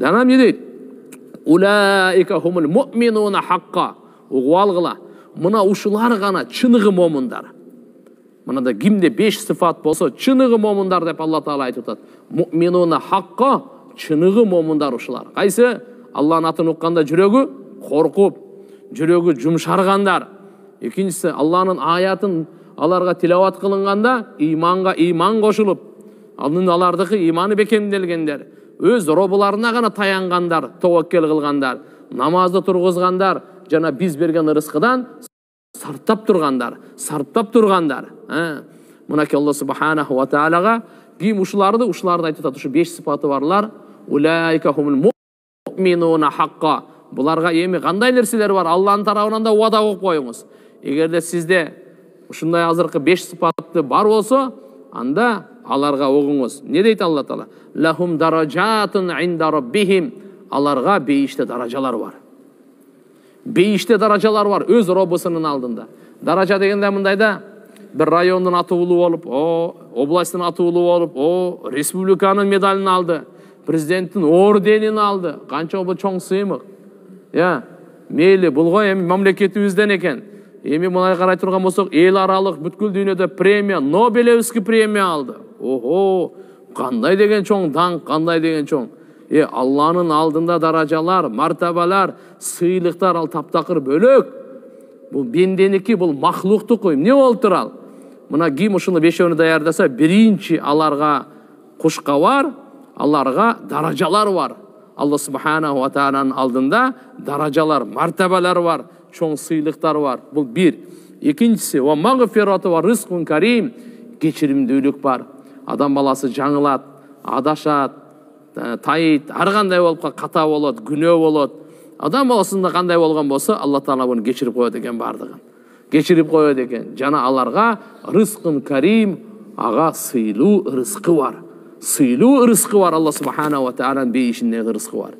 Дана не дейді? Улаика хумул муъминуна хаққа. Уғып алғыла. Мына ушылар ғана чынығы момындар. Мынада кимде 5 сифат болса, чынығы момындар деп Алла Таала айтып жатады. Муъминуна хаққа, чынығы момындар ушылар. Қайсы? Алланың атын ұққанда жүрегі қорқып, жүрегі жұмшарғандар. Екіншісі, Алланың аятын аларға тилауат қылынғанда иманға иман қосылып, алардығы иманы бекемделгендер, өз робыларына ғана таянғандар, тауаккел қылғандар, намазды тұрғызғандар, жана біз берген рызқыдан сарптап тұрғандар. Мынаки Алла субханаху ва таалаға ким ушыларды айтып жатат. Ушу 5 сипаты барлар. Улаика хумул муъминуна хаққа. Бұларға эми кандай нерселер бар? Алланың тарабынан да уада коюп коюңуз. Эгерде сизде ушундай азыркы 5 сипаты бар болсо, анда аларга огуңуз. Не дейт Алла Таала? Лахум даражатун инда раббихим. Аларга бейиште даражалар бар. Бейиште даражалар бар өз робусунун алдында. Даража дегенде мындайда bir rayonun аты улуу болуп, областтын аты улуу болуп, республиканын медалын алды, президенттин орденин алды. Канча бул чоң сыймык. Мейли булго эми мамлекетибизден экен. Эми мынай карай турган болсок, эл аралык бүткүл дүйнөдө премия, Нобелевский премия алды. Кандай деген чоң даңк, кандай деген чоң. Алланын алдында даражалар, мартабалар, сыйлыктар ал таптакыр бөлөк. Бул бенденики, бул махлуктук. Эмне болуп турал? Мына ким ушуну 5-өөнү даярдаса, биринчи аларга кушка бар, аларга даражалар бар. Алла субханаху ва тааланын алдында даражалар, мартабалар бар, чоң сыйлыктар бар. Бул бир. Экинчиси, ва магфирату ва рызкун карим, кечиримдүүлүк бар. Адам баласы жаңылат, адашат, тайыт, ар кандай болуп ката болот, күнөө болот. Адам баласында кандай болгон болсо, Алла Таала буну кечирип коет экен бардыгын. Кечирип коет экен. Жана аларга рызкун карим, ага сыйлуу рызкы бар. Сыйлуу рызкы бар. Алла субханаху ва тааланын бейишиндеги рызкы бар.